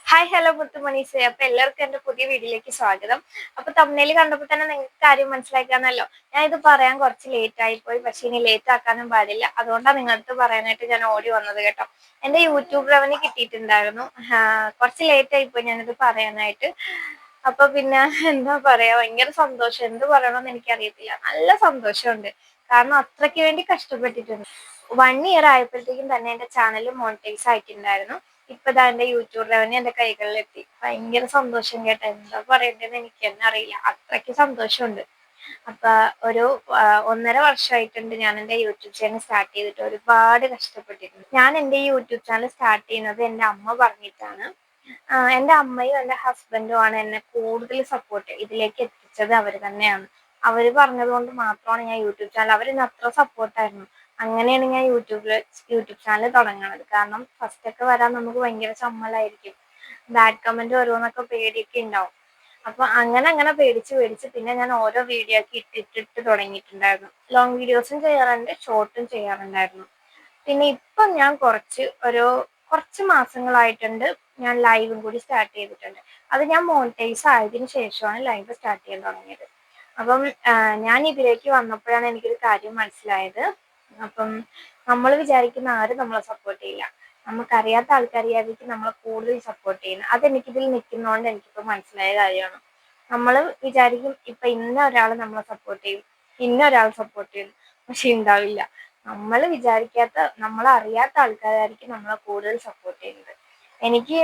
Hi hello മുത്തുമണീസ്. അപ്പൊ എല്ലാവർക്കും എന്റെ പുതിയ വീഡിയോയിലേക്ക് സ്വാഗതം. അപ്പൊ തമ്മിൽ കണ്ടപ്പോൾ തന്നെ നിങ്ങൾക്ക് കാര്യം മനസ്സിലാക്കാന്നല്ലോ. ഞാൻ ഇത് പറയാൻ കുറച്ച് ലേറ്റ് ആയി പോയി, പക്ഷെ ഇനി ലേറ്റ് ആക്കാനും പാടില്ല. അതുകൊണ്ടാണ് നിങ്ങളടുത്ത് പറയാനായിട്ട് ഞാൻ ഓടി വന്നത് കേട്ടോ. എന്റെ യൂട്യൂബ് റവന്യൂ കിട്ടിയിട്ടുണ്ടായിരുന്നു. കുറച്ച് ലേറ്റ് ആയി പോയി ഞാനിത് പറയാനായിട്ട്. അപ്പൊ പിന്നെ എന്താ പറയാ, ഭയങ്കര സന്തോഷം. എന്ത് പറയണമെന്ന് എനിക്കറിയത്തില്ല. നല്ല സന്തോഷമുണ്ട്, കാരണം അത്രയ്ക്ക് വേണ്ടി കഷ്ടപ്പെട്ടിട്ടുണ്ട്. 1 ഇയർ ആയപ്പോഴത്തേക്കും തന്നെ എന്റെ ചാനൽ മോണിറ്റൈസ് ആയിട്ടുണ്ടായിരുന്നു. ഇപ്പൊ ദാ എന്റെ യൂട്യൂബ് റവന്യൂ എന്റെ കൈകളിലെത്തി. ഭയങ്കര സന്തോഷം കേട്ടോ. എന്താ പറയണ്ടതെന്ന് എനിക്ക് തന്നെ അറിയില്ല, അത്രയ്ക്ക് സന്തോഷമുണ്ട്. അപ്പൊ ഒരു 1.5 വർഷമായിട്ടുണ്ട് ഞാൻ എന്റെ യൂട്യൂബ് ചാനൽ സ്റ്റാർട്ട് ചെയ്തിട്ട്. ഒരുപാട് കഷ്ടപ്പെട്ടിട്ടുണ്ട്. ഞാൻ എന്റെ ഈ യൂട്യൂബ് ചാനൽ സ്റ്റാർട്ട് ചെയ്യുന്നത് എന്റെ അമ്മ പറഞ്ഞിട്ടാണ്. എന്റെ അമ്മയും എന്റെ ഹസ്ബൻഡും ആണ് എന്നെ കൂടുതൽ സപ്പോർട്ട് ഇതിലേക്ക് എത്തിച്ചത്. അവര് തന്നെയാണ്. അവര് പറഞ്ഞത് കൊണ്ട് മാത്രമാണ് ഞാൻ യൂട്യൂബ് ചാനൽ, അവരെന്നെ അത്ര സപ്പോർട്ടായിരുന്നു. അങ്ങനെയാണ് ഞാൻ യൂട്യൂബ് ചാനൽ തുടങ്ങുന്നത്. കാരണം ഫസ്റ്റ് ഒക്കെ വരാൻ നമുക്ക് ഭയങ്കര ചമ്മലായിരിക്കും. ബാഡ് കമന്റ് ഓരോന്നൊക്കെ പേടിയൊക്കെ ഉണ്ടാവും. അപ്പൊ അങ്ങനെ പേടിച്ച് പേടിച്ച് പിന്നെ ഞാൻ ഓരോ വീഡിയോ ഒക്കെ ഇട്ടിട്ട് തുടങ്ങിയിട്ടുണ്ടായിരുന്നു. ലോങ് വീഡിയോസും ചെയ്യാറുണ്ട്, ഷോർട്ടും ചെയ്യാറുണ്ടായിരുന്നു. പിന്നെ ഇപ്പം ഞാൻ കുറച്ച് മാസങ്ങളായിട്ടുണ്ട് ഞാൻ ലൈവും കൂടി സ്റ്റാർട്ട് ചെയ്തിട്ടുണ്ട്. അത് ഞാൻ മോണിറ്റൈസ് ആയതിനു ശേഷമാണ് ലൈവ് സ്റ്റാർട്ട് ചെയ്യാൻ തുടങ്ങിയത്. അപ്പം ഞാൻ ഇതിലേക്ക് വന്നപ്പോഴാണ് എനിക്കൊരു കാര്യം മനസ്സിലായത്. അപ്പം നമ്മൾ വിചാരിക്കുന്ന ആരും നമ്മളെ സപ്പോർട്ട് ചെയ്യില്ല. നമുക്കറിയാത്ത ആൾക്കാരെയായിരിക്കും നമ്മളെ കൂടുതൽ സപ്പോർട്ട് ചെയ്യുന്നത്. അതെനിക്കിതിൽ നിൽക്കുന്നതുകൊണ്ട് എനിക്കിപ്പോൾ മനസ്സിലായ കാര്യമാണ്. നമ്മൾ വിചാരിക്കും ഇപ്പൊ ഇന്ന ഒരാൾ നമ്മളെ സപ്പോർട്ട് ചെയ്യും, ഇന്ന ഒരാൾ സപ്പോർട്ട് ചെയ്യും, പക്ഷെ ഉണ്ടാവില്ല. നമ്മൾ വിചാരിക്കാത്ത, നമ്മളറിയാത്ത ആൾക്കാരായിരിക്കും നമ്മളെ കൂടുതൽ സപ്പോർട്ട് ചെയ്യുന്നത്. എനിക്ക്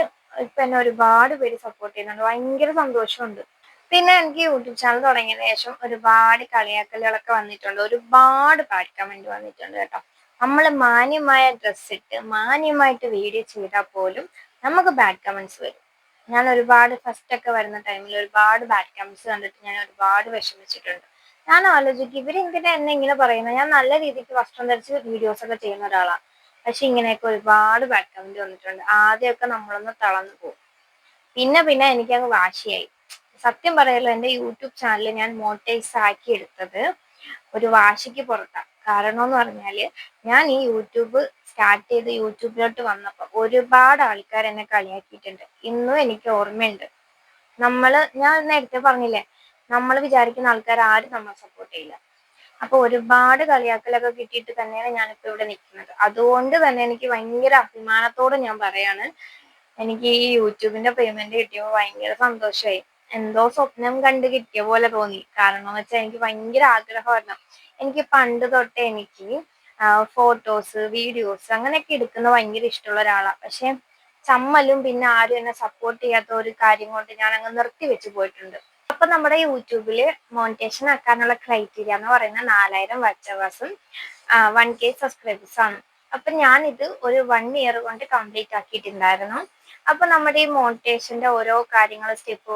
ഇപ്പൊ എന്നെ ഒരുപാട് പേര് സപ്പോർട്ട് ചെയ്യുന്നുണ്ട്. ഭയങ്കര സന്തോഷമുണ്ട്. പിന്നെ എനിക്ക് യൂട്യൂബ് ചാനൽ തുടങ്ങിയതിന് ശേഷം ഒരുപാട് കളിയാക്കലുകളൊക്കെ വന്നിട്ടുണ്ട്. ഒരുപാട് ബാഡ് കമന്റ് വന്നിട്ടുണ്ട് കേട്ടോ. നമ്മൾ മാന്യമായ ഡ്രസ്സ് ഇട്ട് മാന്യമായിട്ട് വീഡിയോ ചെയ്താൽ പോലും നമുക്ക് ബാഡ് കമന്റ്സ് വരും. ഞാൻ ഒരുപാട് ഫസ്റ്റ് ഒക്കെ വരുന്ന ടൈമിൽ ഒരുപാട് ബാഡ് കമന്റ്സ് കണ്ടിട്ട് ഞാൻ ഒരുപാട് വിഷമിച്ചിട്ടുണ്ട്. ഞാൻ ആലോചിക്കും, ഇവരെന്തിനാ എന്നെ ഇങ്ങനെ പറയുന്നത്? ഞാൻ നല്ല രീതിക്ക് വസ്ത്രം ധരിച്ച് വീഡിയോസ് ഒക്കെ ചെയ്യുന്ന ഒരാളാണ്. പക്ഷെ ഇങ്ങനെയൊക്കെ ഒരുപാട് ബാഡ് കമന്റ് വന്നിട്ടുണ്ട്. ആദ്യമൊക്കെ നമ്മളൊന്ന് തളർന്നു പോകും. പിന്നെ എനിക്കങ്ങ് വാശിയായി. സത്യം പറയല്ലോ, എന്റെ യൂട്യൂബ് ചാനൽ ഞാൻ മോണിറ്റൈസ് ആക്കി എടുത്തത് ഒരു വാശിക്ക് പുറത്താണ്. കാരണം എന്ന് പറഞ്ഞാല്, ഞാൻ ഈ യൂട്യൂബ് സ്റ്റാർട്ട് ചെയ്ത് യൂട്യൂബിലോട്ട് വന്നപ്പോൾ ഒരുപാട് ആൾക്കാർ എന്നെ കളിയാക്കിയിട്ടുണ്ട്. ഇന്നും എനിക്ക് ഓർമ്മയുണ്ട്. ഞാൻ നേരത്തെ പറഞ്ഞില്ലേ, നമ്മൾ വിചാരിക്കുന്ന ആൾക്കാർ ആരും നമ്മളെ സപ്പോർട്ട് ചെയ്യില്ല. അപ്പൊ ഒരുപാട് കളിയാക്കലൊക്കെ കിട്ടിയിട്ട് തന്നെയാണ് ഞാനിപ്പോ ഇവിടെ നിൽക്കുന്നത്. അതുകൊണ്ട് തന്നെ എനിക്ക് ഭയങ്കര അഭിമാനത്തോടെ ഞാൻ പറയാണ്, എനിക്ക് ഈ യൂട്യൂബിന്റെ പേയ്മെന്റ് കിട്ടിയപ്പോൾ ഭയങ്കര സന്തോഷമായി. എന്തോ സ്വപ്നം കണ്ട് കിട്ടിയ പോലെ തോന്നി. കാരണം എന്ന് വെച്ചാൽ എനിക്ക് ഭയങ്കര ആഗ്രഹമായിരുന്നു. എനിക്ക് പണ്ട് തൊട്ടേ എനിക്ക് ഫോട്ടോസ്, വീഡിയോസ് അങ്ങനെയൊക്കെ എടുക്കുന്നത് ഭയങ്കര ഇഷ്ടമുള്ള ഒരാളാണ്. പക്ഷെ ചമ്മലും പിന്നെ ആരും എന്നെ സപ്പോർട്ട് ചെയ്യാത്ത ഒരു കാര്യം കൊണ്ട് ഞാൻ അങ്ങ് നിർത്തി വെച്ച് പോയിട്ടുണ്ട്. അപ്പൊ നമ്മുടെ യൂട്യൂബില് മോണിറ്റേഷൻ ആക്കാനുള്ള ക്രൈറ്റീരിയ എന്ന് പറയുന്നത് 4000 വാച്ച് അവേഴ്സും 1K സബ്സ്ക്രൈബേഴ്സ് ആണ്. അപ്പൊ ഞാൻ ഇത് ഒരു 1 ഇയർ കൊണ്ട് കംപ്ലീറ്റ് ആക്കിയിട്ടുണ്ടായിരുന്നു. അപ്പൊ നമ്മുടെ ഈ മോണിറ്റേഷന്റെ ഓരോ കാര്യങ്ങൾ സ്റ്റെപ്പ്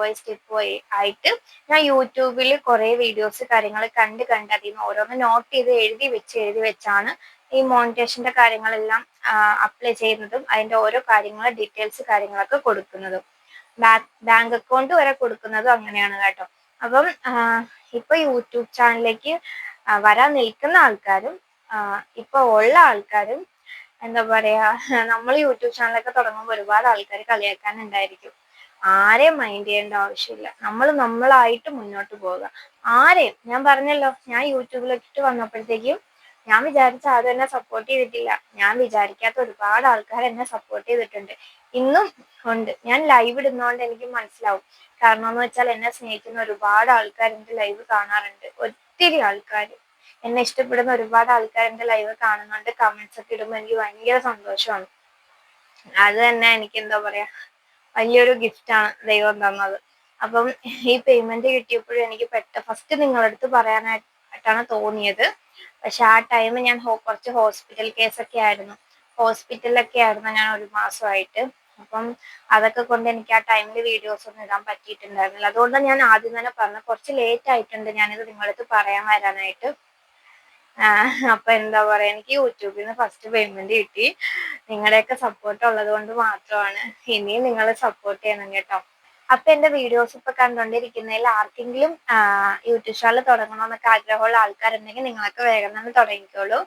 വൈ ആയിട്ട് ഞാൻ യൂട്യൂബിൽ കുറെ വീഡിയോസ് കാര്യങ്ങൾ കണ്ട് അതിൽ നിന്ന് ഓരോന്ന് നോട്ട് ചെയ്ത് എഴുതി വെച്ചാണ് ഈ മോണിറ്റേഷന്റെ കാര്യങ്ങളെല്ലാം അപ്ലൈ ചെയ്യുന്നതും അതിന്റെ ഓരോ ഡീറ്റെയിൽസ് കാര്യങ്ങളൊക്കെ കൊടുക്കുന്നതും. ബാങ്ക് അക്കൗണ്ട് വരെ കൊടുക്കുന്നതും അങ്ങനെയാണ് കേട്ടോ. അപ്പം ഇപ്പൊ യൂട്യൂബ് ചാനലിലേക്ക് വരാൻ നിൽക്കുന്ന ആൾക്കാരും ഇപ്പൊ ഉള്ള ആൾക്കാരും എന്താ പറയാ, നമ്മൾ യൂട്യൂബ് ചാനലൊക്കെ തുടങ്ങുമ്പോൾ ഒരുപാട് ആൾക്കാർ കളിയാക്കാനുണ്ടായിരിക്കും. ആരെയും മൈൻഡ് ചെയ്യേണ്ട ആവശ്യമില്ല. നമ്മൾ നമ്മളായിട്ട് മുന്നോട്ട് പോവുക. ആരെയും, ഞാൻ പറഞ്ഞല്ലോ, ഞാൻ യൂട്യൂബിലിട്ട് വന്നപ്പോഴത്തേക്കും ഞാൻ വിചാരിച്ച ആരും എന്നെ സപ്പോർട്ട് ചെയ്തിട്ടില്ല. ഞാൻ വിചാരിക്കാത്ത ഒരുപാട് ആൾക്കാർ എന്നെ സപ്പോർട്ട് ചെയ്തിട്ടുണ്ട്, ഇന്നും ഉണ്ട്. ഞാൻ ലൈവ് ഇടുന്നതുകൊണ്ട് എനിക്ക് മനസ്സിലാവും. കാരണം എന്ന് വെച്ചാൽ എന്നെ സ്നേഹിക്കുന്ന ഒരുപാട് ആൾക്കാർ എന്റെ ലൈവ് കാണാറുണ്ട്. ഒത്തിരി ആൾക്കാർ, എന്നെ ഇഷ്ടപ്പെടുന്ന ഒരുപാട് ആൾക്കാർ എന്റെ ലൈവ് കാണുന്നുണ്ട്. കമന്റ്സ് ഒക്കെ ഇടുമ്പോൾ എനിക്ക് ഭയങ്കര സന്തോഷമാണ്. അത് തന്നെ എനിക്ക് എന്താ പറയാ, വലിയൊരു ഗിഫ്റ്റാണ് ദൈവം തന്നത്. അപ്പം ഈ പേയ്മെന്റ് കിട്ടിയപ്പോഴും എനിക്ക് ഫസ്റ്റ് നിങ്ങളടുത്ത് പറയാനായിട്ടാണ് തോന്നിയത്. പക്ഷെ ആ ടൈം ഞാൻ കുറച്ച് ഹോസ്പിറ്റൽ കേസൊക്കെ ആയിരുന്നു. ഹോസ്പിറ്റലിലൊക്കെ ആയിരുന്നു ഞാൻ ഒരു മാസമായിട്ട്. അപ്പം അതൊക്കെ കൊണ്ട് എനിക്ക് ആ ടൈമിൽ വീഡിയോസ് ഒന്നും ഇടാൻ പറ്റിയിട്ടുണ്ടായിരുന്നില്ല. അതുകൊണ്ട് ഞാൻ ആദ്യം തന്നെ പറഞ്ഞു, കുറച്ച് ലേറ്റ് ആയിട്ടുണ്ട് ഞാനിത് നിങ്ങളടുത്ത് പറയാൻ വരാനായിട്ട്. അപ്പൊ എന്താ പറയാ, എനിക്ക് യൂട്യൂബിൽ നിന്ന് ഫസ്റ്റ് പേയ്മെന്റ് കിട്ടി. നിങ്ങളുടെയൊക്കെ സപ്പോർട്ട് ഉള്ളത് കൊണ്ട് മാത്രമാണ്. ഇനിയും നിങ്ങൾ സപ്പോർട്ട് ചെയ്യണം കേട്ടോ. അപ്പൊ എന്റെ വീഡിയോസ് ഇപ്പൊ കണ്ടുകൊണ്ടിരിക്കുന്നതിൽ ആർക്കെങ്കിലും യൂട്യൂബ് ചാനൽ തുടങ്ങണമെന്നൊക്കെ ആഗ്രഹമുള്ള ആൾക്കാരുണ്ടെങ്കിൽ നിങ്ങളൊക്കെ വേഗം തന്നെ തുടങ്ങിക്കോളൂ.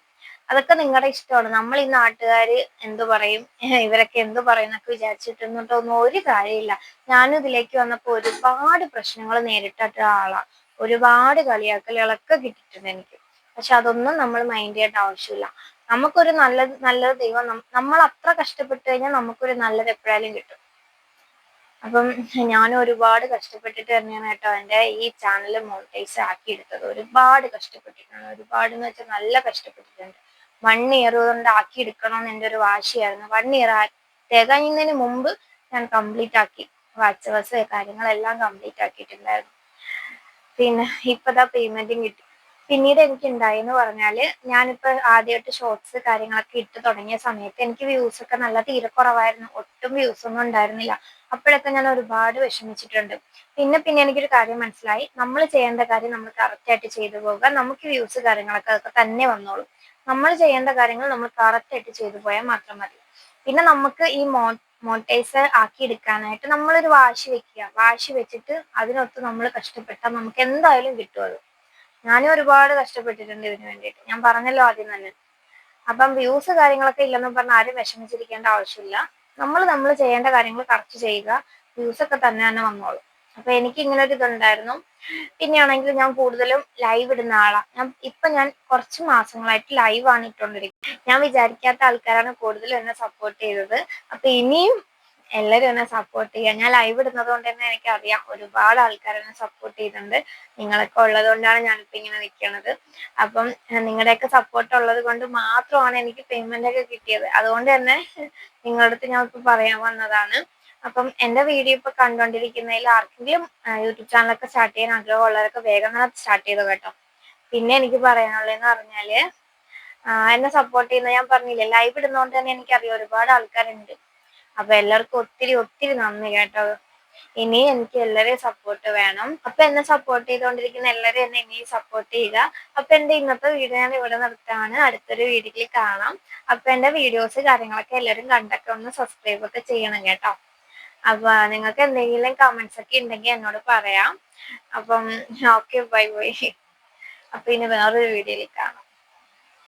അതൊക്കെ നിങ്ങളുടെ ഇഷ്ടമാണ്. നമ്മൾ ഈ നാട്ടുകാര് എന്തു പറയും, ഇവരൊക്കെ എന്തു പറയും എന്നൊക്കെ വിചാരിച്ചിട്ടൊന്നും ഒരു കാര്യമില്ല. ഞാനും ഇതിലേക്ക് വന്നപ്പോൾ ഒരുപാട് പ്രശ്നങ്ങൾ നേരിട്ട ആളാ. ഒരുപാട് കളിയാക്കലുകളൊക്കെ കിട്ടിയിട്ടുണ്ട് എനിക്ക്. പക്ഷെ അതൊന്നും നമ്മൾ മൈൻഡ് ചെയ്യേണ്ട ആവശ്യമില്ല. നമുക്കൊരു നല്ലൊരു ദൈവം നമ്മൾ അത്ര കഷ്ടപ്പെട്ട് കഴിഞ്ഞാൽ നമുക്കൊരു നല്ലത് എപ്പോഴായാലും കിട്ടും. അപ്പം ഞാൻ ഒരുപാട് കഷ്ടപ്പെട്ടിട്ട് തന്നെയാണ് കേട്ടോ എൻ്റെ ഈ ചാനൽ മോണിറ്റൈസ് ആക്കി എടുത്തത്. ഒരുപാട് കഷ്ടപ്പെട്ടിട്ടുണ്ട്. ഒരുപാട് എന്ന് വെച്ചാൽ നല്ല കഷ്ടപ്പെട്ടിട്ടുണ്ട്. 1 ഇയർ കൊണ്ട് ആക്കി എടുക്കണമെന്ന് എൻ്റെ ഒരു വാശിയായിരുന്നു. 1 ഇയർ തികയുന്നതിന് മുമ്പ് ഞാൻ കംപ്ലീറ്റ് ആക്കി. വാട്സപ്പ് കാര്യങ്ങളെല്ലാം കംപ്ലീറ്റ് ആക്കിയിട്ടുണ്ടായിരുന്നു. പിന്നെ ഇപ്പതാ പേയ്മെന്റും കിട്ടി. പിന്നീട് എനിക്ക് ഉണ്ടായെന്ന് പറഞ്ഞാല്, ഞാനിപ്പോ ആദ്യമായിട്ട് ഷോർട്സ് കാര്യങ്ങളൊക്കെ ഇട്ട് തുടങ്ങിയ സമയത്ത് എനിക്ക് വ്യൂസ് ഒക്കെ തീരെ കുറവായിരുന്നു. ഒട്ടും വ്യൂസ് ഒന്നും ഉണ്ടായിരുന്നില്ല. അപ്പോഴൊക്കെ ഞാൻ ഒരുപാട് വിഷമിച്ചിട്ടുണ്ട്. പിന്നെ എനിക്കൊരു കാര്യം മനസ്സിലായി, നമ്മൾ ചെയ്യേണ്ട കാര്യം നമ്മൾ കറക്റ്റ് ആയിട്ട് ചെയ്തു പോകുക. നമുക്ക് വ്യൂസ് കാര്യങ്ങളൊക്കെ അതൊക്കെ തന്നെ വന്നോളും. നമ്മൾ ചെയ്യേണ്ട കാര്യങ്ങൾ നമ്മൾ കറക്റ്റ് ആയിട്ട് ചെയ്തു പോയാൽ മാത്രം മതി. പിന്നെ നമുക്ക് ഈ മോണിറ്റൈസ് ആക്കി എടുക്കാനായിട്ട് നമ്മളൊരു വാശി വെക്കുക. വാശി വെച്ചിട്ട് അതിനൊത്ത് നമ്മൾ കഷ്ടപ്പെട്ടാൽ നമുക്ക് എന്തായാലും കിട്ടും അത്. ഞാനും ഒരുപാട് കഷ്ടപ്പെട്ടിട്ടുണ്ട് ഇതിനു വേണ്ടിയിട്ട്. ഞാൻ പറഞ്ഞല്ലോ ആദ്യം തന്നെ. അപ്പം വ്യൂസ് കാര്യങ്ങളൊക്കെ ഇല്ലെന്ന് പറഞ്ഞാൽ ആരും വിഷമിച്ചിരിക്കേണ്ട ആവശ്യമില്ല. നമ്മൾ ചെയ്യേണ്ട കാര്യങ്ങൾ കറക്റ്റ് ചെയ്യുക. വ്യൂസ് ഒക്കെ തന്നെ വന്നോളും. അപ്പൊ എനിക്ക് ഇങ്ങനെ ഒരു ഇതുണ്ടായിരുന്നു. പിന്നെയാണെങ്കിൽ ഞാൻ കൂടുതലും ലൈവ് ഇടുന്ന ആളാ. ഞാൻ കുറച്ച് മാസങ്ങളായിട്ട് ലൈവാണ് ഇട്ടുകൊണ്ടിരിക്കുന്നത്. ഞാൻ വിചാരിക്കാത്ത ആൾക്കാരാണ് കൂടുതലും എന്നെ സപ്പോർട്ട് ചെയ്തത്. അപ്പൊ ഇനിയും എല്ലാവരും എന്നെ സപ്പോർട്ട് ചെയ്യുക. ഞാൻ ലൈവ് ഇടുന്നത് കൊണ്ട് തന്നെ എനിക്കറിയാം ഒരുപാട് ആൾക്കാർ എന്നെ സപ്പോർട്ട് ചെയ്യുന്നുണ്ട്. നിങ്ങളൊക്കെ ഉള്ളത് കൊണ്ടാണ് ഞാനിപ്പോ ഇങ്ങനെ നിൽക്കുന്നത്. അപ്പം നിങ്ങളുടെയൊക്കെ സപ്പോർട്ട് ഉള്ളത് കൊണ്ട് മാത്രമാണ് എനിക്ക് പേയ്മെന്റ് ഒക്കെ കിട്ടിയത്. അതുകൊണ്ട് തന്നെ നിങ്ങളുടെ അടുത്ത് ഞാൻ ഇപ്പൊ പറയാൻ വന്നതാണ്. അപ്പം എന്റെ വീഡിയോ ഇപ്പൊ കണ്ടുകൊണ്ടിരിക്കുന്നതിൽ ആർക്കെങ്കിലും യൂട്യൂബ് ചാനലൊക്കെ സ്റ്റാർട്ട് ചെയ്യാൻ ആഗ്രഹമുള്ളവരൊക്കെ വേഗം തന്നെ സ്റ്റാർട്ട് ചെയ്തു കേട്ടോ. പിന്നെ എനിക്ക് പറയാനുള്ളതെന്ന് പറഞ്ഞാല്, എന്നെ സപ്പോർട്ട് ചെയ്യുന്ന, ഞാൻ പറഞ്ഞില്ലേ ലൈവ് ഇടുന്നതുകൊണ്ട് തന്നെ എനിക്കറിയാം ഒരുപാട് ആൾക്കാരുണ്ട്. അപ്പൊ എല്ലാവർക്കും ഒത്തിരി നന്ദി കേട്ടോ. ഇനി എനിക്ക് എല്ലാവരെയും സപ്പോർട്ട് വേണം. അപ്പൊ എന്നെ സപ്പോർട്ട് ചെയ്തുകൊണ്ടിരിക്കുന്ന എല്ലാവരും എന്നെ ഇനിയും സപ്പോർട്ട് ചെയ്യുക. അപ്പൊ എന്റെ ഇന്നത്തെ വീഡിയോ ഞാൻ ഇവിടെ നിർത്താണ്. അടുത്തൊരു വീഡിയോയിൽ കാണാം. അപ്പൊ എന്റെ വീഡിയോസ് കാര്യങ്ങളൊക്കെ എല്ലാവരും കണ്ടൊക്കെ ഒന്ന് സബ്സ്ക്രൈബ് ഒക്കെ ചെയ്യണം കേട്ടോ. അപ്പൊ നിങ്ങൾക്ക് എന്തെങ്കിലും കമന്റ്സ് ഒക്കെ ഉണ്ടെങ്കിൽ എന്നോട് പറയാം. അപ്പം ഓക്കെ, ബൈ. അപ്പൊ ഇനി വേറൊരു വീഡിയോയിൽ കാണാം.